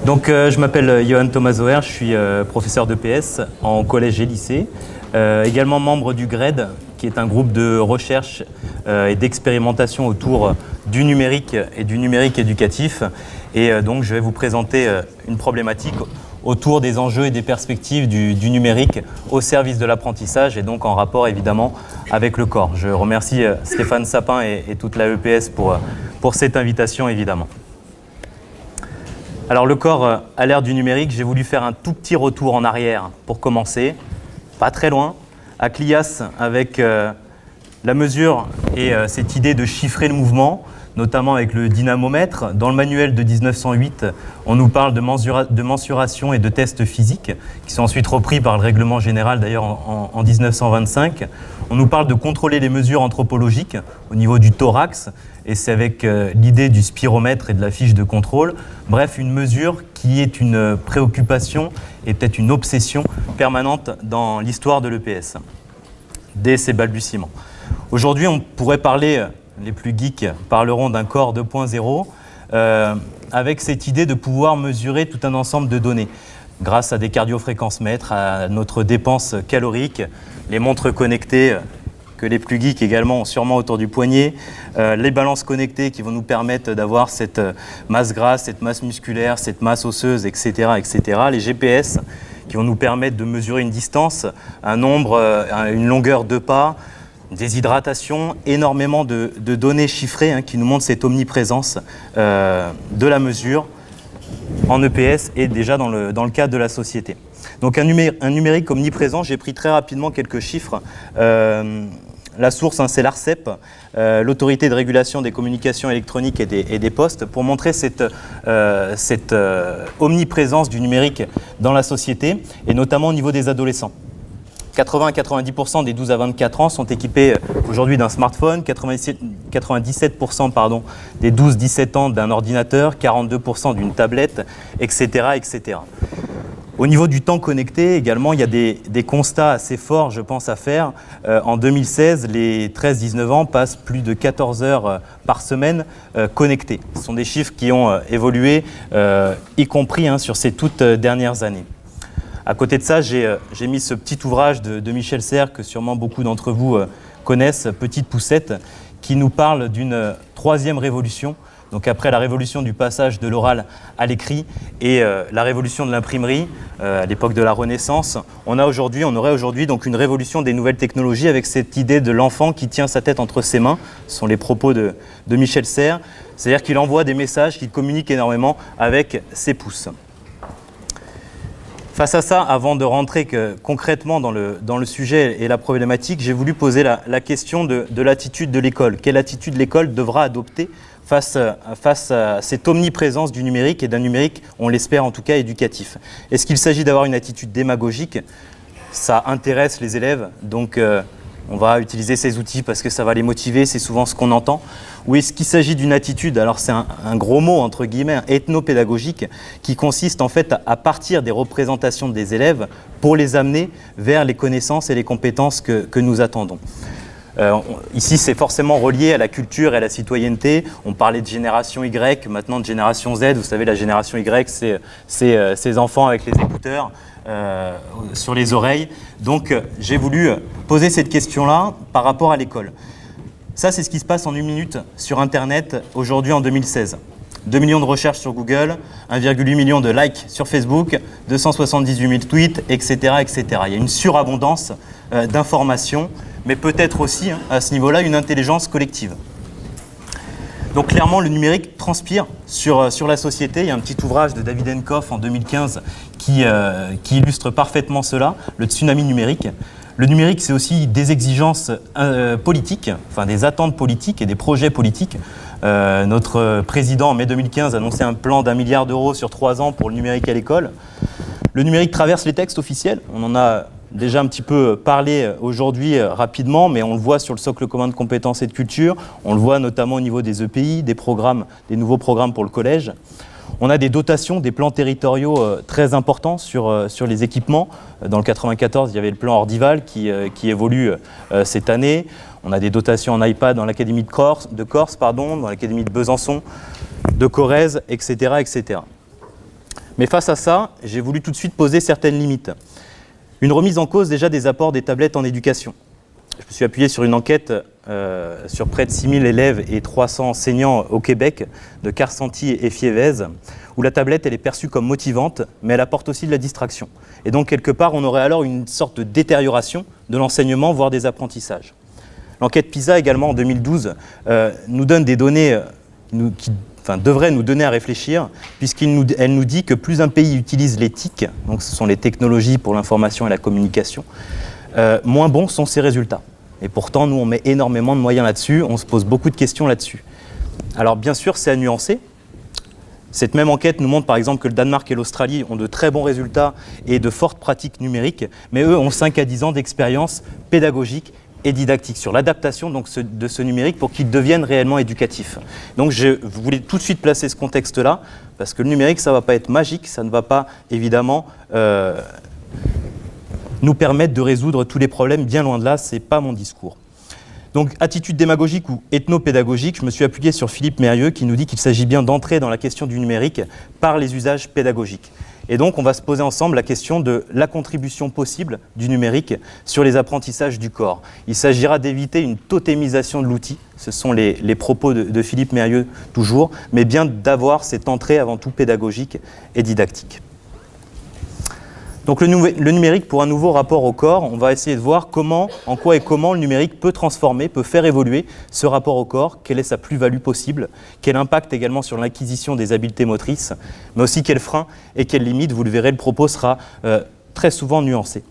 Donc, je m'appelle Johan Thomas Zoher, je suis professeur d'EPS en collège et lycée, également membre du GRED, qui est un groupe de recherche et d'expérimentation autour du numérique et du numérique éducatif. Et donc, je vais vous présenter une problématique autour des enjeux et des perspectives du numérique au service de l'apprentissage et donc en rapport évidemment avec le corps. Je remercie Stéphane Sapin et toute la EPS pour cette invitation évidemment. Alors le corps à l'ère du numérique, j'ai voulu faire un tout petit retour en arrière pour commencer, pas très loin, à Clias avec la mesure et cette idée de chiffrer le mouvement, notamment avec le dynamomètre. Dans le manuel de 1908, on nous parle de mensuration et de tests physiques, qui sont ensuite repris par le règlement général d'ailleurs en 1925. On nous parle de contrôler les mesures anthropologiques au niveau du thorax, et c'est avec l'idée du spiromètre et de la fiche de contrôle. Bref, une mesure qui est une préoccupation et peut-être une obsession permanente dans l'histoire de l'EPS, dès ses balbutiements. Aujourd'hui, on pourrait parler, les plus geeks parleront d'un corps 2.0, avec cette idée de pouvoir mesurer tout un ensemble de données, grâce à des cardiofréquencemètres, à notre dépense calorique, les montres connectées, que les plus geeks également ont sûrement autour du poignet, les balances connectées qui vont nous permettre d'avoir cette masse grasse, cette masse musculaire, cette masse osseuse, etc., etc., les GPS qui vont nous permettre de mesurer une distance, un nombre, une longueur de pas, des hydratations, énormément de données chiffrées qui nous montrent cette omniprésence de la mesure en EPS et déjà dans le cadre de la société. Donc un numérique omniprésent, j'ai pris très rapidement quelques chiffres. La source, c'est l'ARCEP, l'autorité de régulation des communications électroniques et des postes, pour montrer cette omniprésence du numérique dans la société, et notamment au niveau des adolescents. 80 à 90% des 12 à 24 ans sont équipés aujourd'hui d'un smartphone, 97% des 12-17 ans d'un ordinateur, 42% d'une tablette, etc., etc. Au niveau du temps connecté également, il y a des constats assez forts, je pense, à faire. En 2016, les 13-19 ans passent plus de 14 heures par semaine connectés. Ce sont des chiffres qui ont évolué, y compris sur ces toutes dernières années. À côté de ça, j'ai mis ce petit ouvrage de Michel Serres, que sûrement beaucoup d'entre vous connaissent, Petite Poussette, qui nous parle d'une troisième révolution. Donc après la révolution du passage de l'oral à l'écrit et la révolution de l'imprimerie, à l'époque de la Renaissance, on aurait aujourd'hui donc une révolution des nouvelles technologies avec cette idée de l'enfant qui tient sa tête entre ses mains. Ce sont les propos de Michel Serres. C'est-à-dire qu'il envoie des messages, qu'il communique énormément avec ses pouces. Face à ça, avant de rentrer concrètement dans le sujet et la problématique, j'ai voulu poser la question de l'attitude de l'école. Quelle attitude l'école devra adopter face à cette omniprésence du numérique et d'un numérique, on l'espère en tout cas, éducatif. Est-ce qu'il s'agit d'avoir une attitude démagogique? Ça intéresse les élèves, donc on va utiliser ces outils parce que ça va les motiver, c'est souvent ce qu'on entend. Ou est-ce qu'il s'agit d'une attitude, alors c'est un gros mot entre guillemets, ethnopédagogique, qui consiste en fait à partir des représentations des élèves pour les amener vers les connaissances et les compétences que nous attendons. Ici, c'est forcément relié à la culture et à la citoyenneté. On parlait de génération Y, maintenant de génération Z. Vous savez, la génération Y, c'est ces enfants avec les écouteurs sur les oreilles. Donc, j'ai voulu poser cette question-là par rapport à l'école. Ça, c'est ce qui se passe en une minute sur Internet aujourd'hui en 2016. 2 millions de recherches sur Google, 1,8 million de likes sur Facebook, 278 000 tweets, etc., etc. Il y a une surabondance d'informations, mais peut-être aussi, à ce niveau-là, une intelligence collective. Donc clairement, le numérique transpire sur la société. Il y a un petit ouvrage de David Henkoff en 2015 qui illustre parfaitement cela, le tsunami numérique. Le numérique, c'est aussi des exigences politiques, enfin des attentes politiques et des projets politiques. Notre président, en mai 2015, annonçait un plan d'1 milliard d'euros sur 3 ans pour le numérique à l'école. Le numérique traverse les textes officiels. On en a déjà un petit peu parlé aujourd'hui rapidement, mais on le voit sur le socle commun de compétences et de culture. On le voit notamment au niveau des EPI, des nouveaux programmes pour le collège. On a des dotations, des plans territoriaux très importants sur les équipements. Dans le 94, il y avait le plan Ordival qui évolue cette année. On a des dotations en iPad dans l'Académie de Corse, dans l'Académie de Besançon, de Corrèze, etc., etc. Mais face à ça, j'ai voulu tout de suite poser certaines limites. Une remise en cause déjà des apports des tablettes en éducation. Je me suis appuyé sur une enquête sur près de 6000 élèves et 300 enseignants au Québec, de Carcenti et Fiévez, où la tablette elle est perçue comme motivante, mais elle apporte aussi de la distraction. Et donc quelque part, on aurait alors une sorte de détérioration de l'enseignement, voire des apprentissages. L'enquête PISA également en 2012 nous donne des données qui devrait nous donner à réfléchir, puisqu'elle nous dit que plus un pays utilise les TIC, donc ce sont les technologies pour l'information et la communication, moins bons sont ses résultats. Et pourtant, nous, on met énormément de moyens là-dessus, on se pose beaucoup de questions là-dessus. Alors bien sûr, c'est à nuancer. Cette même enquête nous montre par exemple que le Danemark et l'Australie ont de très bons résultats et de fortes pratiques numériques, mais eux ont 5 à 10 ans d'expérience pédagogique et didactique sur l'adaptation de ce numérique pour qu'il devienne réellement éducatif. Donc je voulais tout de suite placer ce contexte-là, parce que le numérique, ça ne va pas être magique, ça ne va pas évidemment nous permettre de résoudre tous les problèmes, bien loin de là, ce n'est pas mon discours. Donc, attitude démagogique ou ethnopédagogique, je me suis appuyé sur Philippe Mérieux qui nous dit qu'il s'agit bien d'entrer dans la question du numérique par les usages pédagogiques. Et donc, on va se poser ensemble la question de la contribution possible du numérique sur les apprentissages du corps. Il s'agira d'éviter une totémisation de l'outil, ce sont les propos de Philippe Mérieux toujours, mais bien d'avoir cette entrée avant tout pédagogique et didactique. Donc le numérique pour un nouveau rapport au corps, on va essayer de voir en quoi et comment le numérique peut transformer, peut faire évoluer ce rapport au corps, quelle est sa plus-value possible, quel impact également sur l'acquisition des habiletés motrices, mais aussi quels freins et quelles limites. Vous le verrez, le propos sera très souvent nuancé.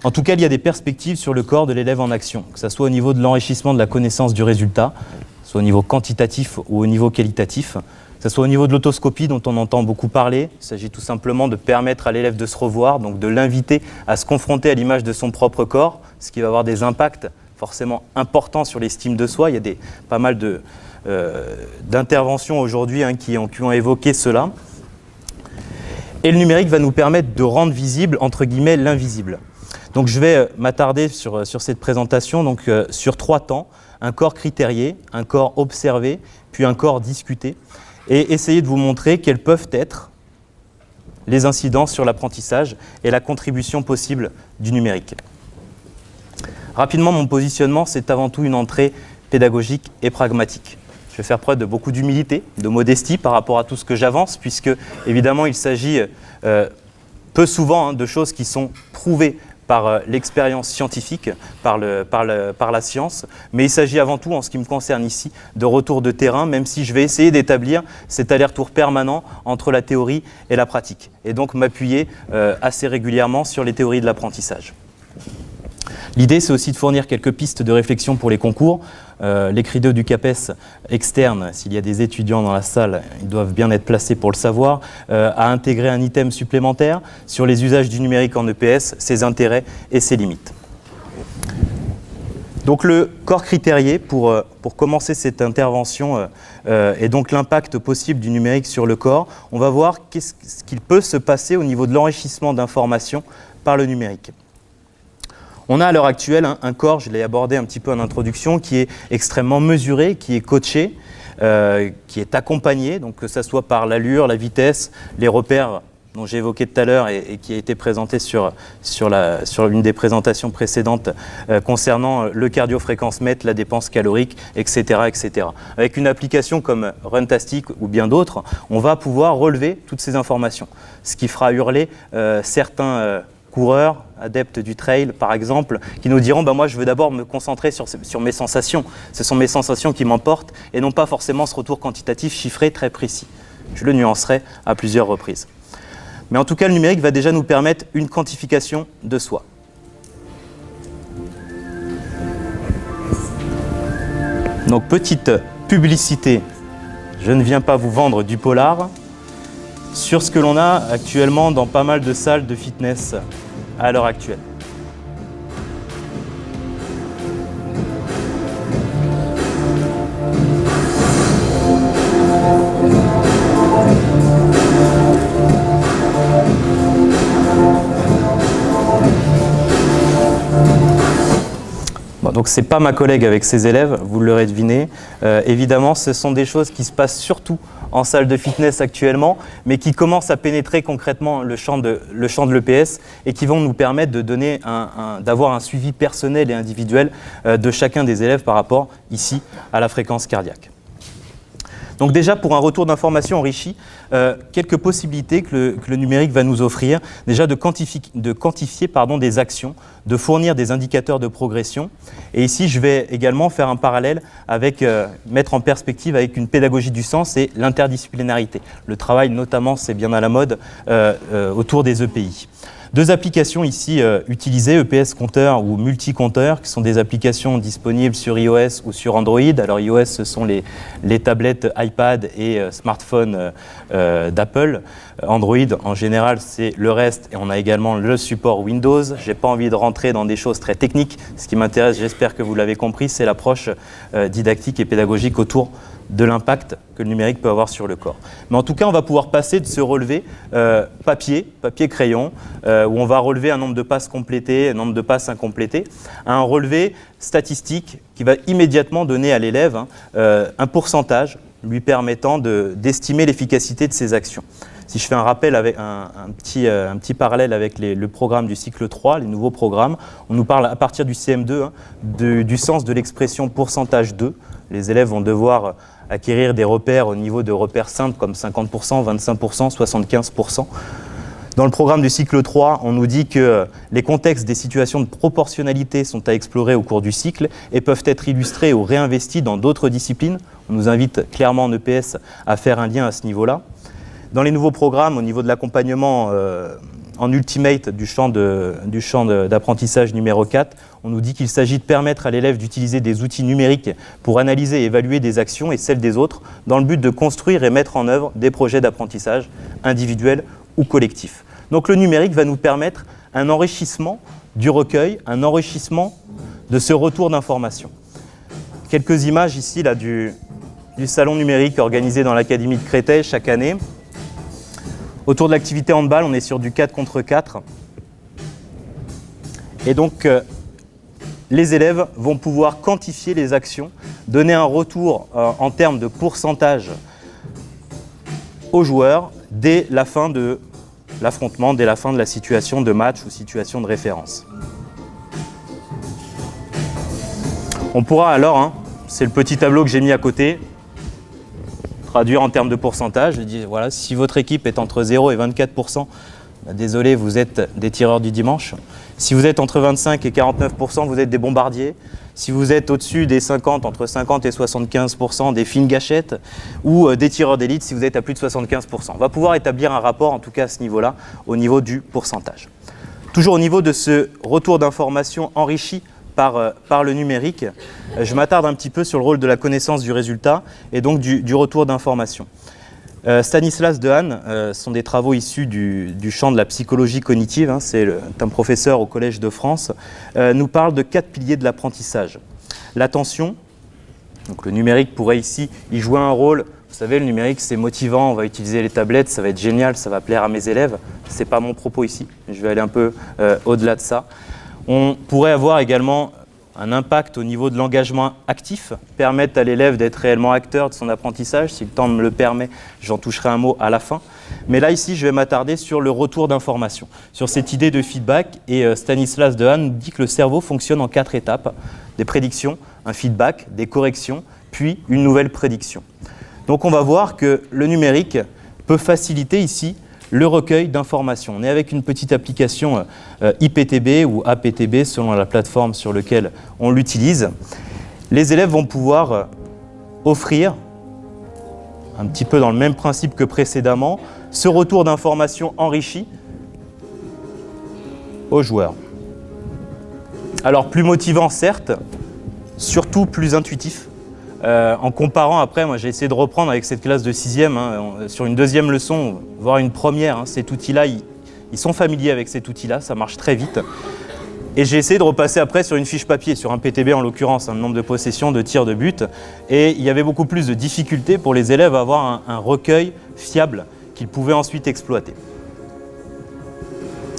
En tout cas, il y a des perspectives sur le corps de l'élève en action, que ce soit au niveau de l'enrichissement de la connaissance du résultat, soit au niveau quantitatif ou au niveau qualitatif, que ce soit au niveau de l'autoscopie dont on entend beaucoup parler. Il s'agit tout simplement de permettre à l'élève de se revoir, donc de l'inviter à se confronter à l'image de son propre corps, ce qui va avoir des impacts forcément importants sur l'estime de soi. Il y a pas mal d'interventions aujourd'hui qui ont évoqué cela. Et le numérique va nous permettre de rendre visible, entre guillemets, l'invisible. Donc je vais m'attarder sur cette présentation sur 3 temps. Un corps critérié, un corps observé, puis un corps discuté. Et essayer de vous montrer quelles peuvent être les incidences sur l'apprentissage et la contribution possible du numérique. Rapidement, mon positionnement, c'est avant tout une entrée pédagogique et pragmatique. Je vais faire preuve de beaucoup d'humilité, de modestie par rapport à tout ce que j'avance, puisque évidemment il s'agit peu souvent de choses qui sont prouvées par l'expérience scientifique, par la science, mais il s'agit avant tout, en ce qui me concerne ici, de retour de terrain, même si je vais essayer d'établir cet aller-retour permanent entre la théorie et la pratique, et donc m'appuyer assez régulièrement sur les théories de l'apprentissage. L'idée, c'est aussi de fournir quelques pistes de réflexion pour les concours. Les critères du CAPES externe, s'il y a des étudiants dans la salle, ils doivent bien être placés pour le savoir, à intégrer un item supplémentaire sur les usages du numérique en EPS, ses intérêts et ses limites. Donc le corps critérié, pour commencer cette intervention, et donc l'impact possible du numérique sur le corps, on va voir ce qu'il peut se passer au niveau de l'enrichissement d'informations par le numérique. On a à l'heure actuelle un corps, je l'ai abordé un petit peu en introduction, qui est extrêmement mesuré, qui est coaché, qui est accompagné, donc que ce soit par l'allure, la vitesse, les repères dont j'ai évoqué tout à l'heure et qui a été présenté sur une des présentations précédentes concernant le cardio-fréquence-mètre, la dépense calorique, etc., etc. Avec une application comme Runtastic ou bien d'autres, on va pouvoir relever toutes ces informations, ce qui fera hurler certains coureurs, adeptes du trail par exemple, qui nous diront moi je veux d'abord me concentrer sur mes sensations. Ce sont mes sensations qui m'emportent et non pas forcément ce retour quantitatif chiffré très précis. Je le nuancerai à plusieurs reprises. Mais en tout cas, le numérique va déjà nous permettre une quantification de soi. Donc petite publicité, je ne viens pas vous vendre du polar, sur ce que l'on a actuellement dans pas mal de salles de fitness à l'heure actuelle. Donc ce n'est pas ma collègue avec ses élèves, vous l'aurez deviné. Évidemment, ce sont des choses qui se passent surtout en salle de fitness actuellement, mais qui commencent à pénétrer concrètement le champ de l'EPS et qui vont nous permettre de donner d'avoir un suivi personnel et individuel de chacun des élèves par rapport ici à la fréquence cardiaque. Donc déjà, pour un retour d'information enrichi, quelques possibilités que le numérique va nous offrir. Déjà de quantifier des actions, de fournir des indicateurs de progression. Et ici, je vais également faire un parallèle avec, mettre en perspective avec une pédagogie du sens et l'interdisciplinarité. Le travail, notamment, c'est bien à la mode autour des EPI. Deux applications ici utilisées, EPS compteur ou multi-compteur, qui sont des applications disponibles sur iOS ou sur Android. Alors iOS, ce sont les tablettes iPad et smartphones d'Apple. Android, en général, c'est le reste et on a également le support Windows. Je n'ai pas envie de rentrer dans des choses très techniques. Ce qui m'intéresse, j'espère que vous l'avez compris, c'est l'approche didactique et pédagogique autour de l'impact que le numérique peut avoir sur le corps. Mais en tout cas, on va pouvoir passer de ce relevé papier-crayon, où on va relever un nombre de passes complétées, un nombre de passes incomplétées, à un relevé statistique qui va immédiatement donner à l'élève un pourcentage lui permettant d'estimer l'efficacité de ses actions. Si je fais un rappel avec un petit parallèle avec le programme du cycle 3, les nouveaux programmes, on nous parle à partir du CM2 du sens de l'expression pourcentage 2. Les élèves vont devoir acquérir des repères au niveau de repères simples comme 50%, 25%, 75%. Dans le programme du cycle 3, on nous dit que les contextes des situations de proportionnalité sont à explorer au cours du cycle et peuvent être illustrés ou réinvestis dans d'autres disciplines. On nous invite clairement en EPS à faire un lien à ce niveau-là. Dans les nouveaux programmes, au niveau de l'accompagnement en ultimate du champ d'apprentissage numéro 4, on nous dit qu'il s'agit de permettre à l'élève d'utiliser des outils numériques pour analyser et évaluer des actions et celles des autres dans le but de construire et mettre en œuvre des projets d'apprentissage individuels ou collectifs. Donc le numérique va nous permettre un enrichissement du recueil, un enrichissement de ce retour d'information. Quelques images ici là, du salon numérique organisé dans l'Académie de Créteil chaque année. Autour de l'activité handball, on est sur du 4 contre 4. Et donc, les élèves vont pouvoir quantifier les actions, donner un retour en termes de pourcentage aux joueurs dès la fin de l'affrontement, dès la fin de la situation de match ou situation de référence. On pourra alors, c'est le petit tableau que j'ai mis à côté, traduire en termes de pourcentage. Je dis, voilà, si votre équipe est entre 0 et 24%, désolé, vous êtes des tireurs du dimanche. Si vous êtes entre 25 et 49%, vous êtes des bombardiers. Si vous êtes au-dessus des 50, entre 50 et 75%, des fines gâchettes, ou des tireurs d'élite, si vous êtes à plus de 75%. On va pouvoir établir un rapport, en tout cas à ce niveau-là, au niveau du pourcentage. Toujours au niveau de ce retour d'information enrichi par le numérique, je m'attarde un petit peu sur le rôle de la connaissance du résultat et donc du retour d'information. Stanislas Dehaene sont des travaux issus du champ de la psychologie cognitive, c'est un professeur au Collège de France, nous parle de 4 piliers de l'apprentissage. L'attention, donc le numérique pourrait ici y jouer un rôle. Vous savez, le numérique, c'est motivant, on va utiliser les tablettes, ça va être génial, ça va plaire à mes élèves. Ce n'est pas mon propos ici, je vais aller un peu au-delà de ça. On pourrait avoir également un impact au niveau de l'engagement actif, permettre à l'élève d'être réellement acteur de son apprentissage. Si le temps me le permet, j'en toucherai un mot à la fin. Mais là, ici, je vais m'attarder sur le retour d'information, sur cette idée de feedback. Et Stanislas Dehaene nous dit que le cerveau fonctionne en 4 étapes. Des prédictions, un feedback, des corrections, puis une nouvelle prédiction. Donc on va voir que le numérique peut faciliter ici le recueil d'informations. On est avec une petite application IPTB ou APTB selon la plateforme sur laquelle on l'utilise. Les élèves vont pouvoir offrir, un petit peu dans le même principe que précédemment, ce retour d'informations enrichi aux joueurs. Alors plus motivant certes, surtout plus intuitif. En comparant après, moi j'ai essayé de reprendre avec cette classe de 6e, sur une deuxième leçon, voire une première, cet outil-là, ils sont familiers avec cet outil-là, ça marche très vite. Et j'ai essayé de repasser après sur une fiche papier, sur un PTB en l'occurrence, un nombre de possessions, de tirs de but. Et il y avait beaucoup plus de difficultés pour les élèves à avoir un recueil fiable qu'ils pouvaient ensuite exploiter.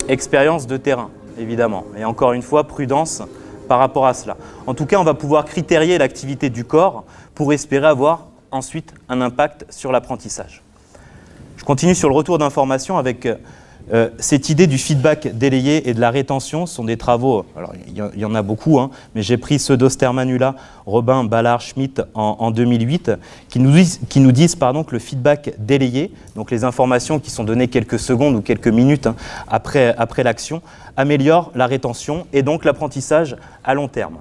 Expérience de terrain, évidemment. Et encore une fois, prudence par rapport à cela. En tout cas, on va pouvoir critérier l'activité du corps pour espérer avoir ensuite un impact sur l'apprentissage. Je continue sur le retour d'information avec cette idée du feedback délayé et de la rétention. Ce sont des travaux, alors il y en a beaucoup, hein, mais j'ai pris ceux d'Ostermanula, Robin, Ballard, Schmitt en 2008, qui nous disent que le feedback délayé, donc les informations qui sont données quelques secondes ou quelques minutes après l'action, améliore la rétention et donc l'apprentissage à long terme.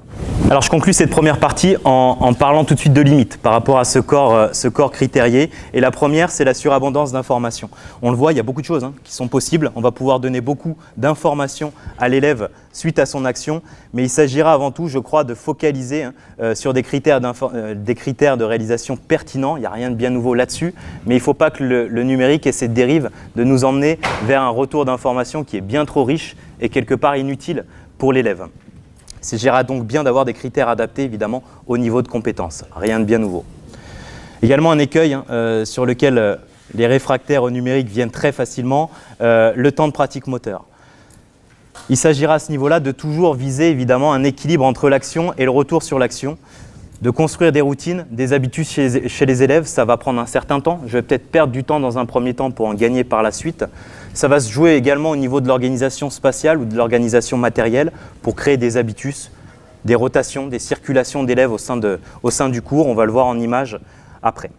Alors je conclus cette première partie en parlant tout de suite de limites par rapport à ce corps critérié. Et la première, c'est la surabondance d'informations. On le voit, il y a beaucoup de choses qui sont possibles. On va pouvoir donner beaucoup d'informations à l'élève suite à son action, mais il s'agira avant tout, je crois, de focaliser sur des critères de réalisation pertinents. Il n'y a rien de bien nouveau là-dessus, mais il ne faut pas que le numérique ait cette dérive de nous emmener vers un retour d'informations qui est bien trop riche et quelque part inutile pour l'élève. Il s'agira donc bien d'avoir des critères adaptés, évidemment, au niveau de compétences. Rien de bien nouveau. Également un écueil sur lequel les réfractaires au numérique viennent très facilement, le temps de pratique moteur. Il s'agira à ce niveau-là de toujours viser, évidemment, un équilibre entre l'action et le retour sur l'action, de construire des routines, des habitudes chez les élèves. Ça va prendre un certain temps. Je vais peut-être perdre du temps dans un premier temps pour en gagner par la suite. Ça va se jouer également au niveau de l'organisation spatiale ou de l'organisation matérielle pour créer des habitus, des rotations, des circulations d'élèves au sein du cours. On va le voir en images après.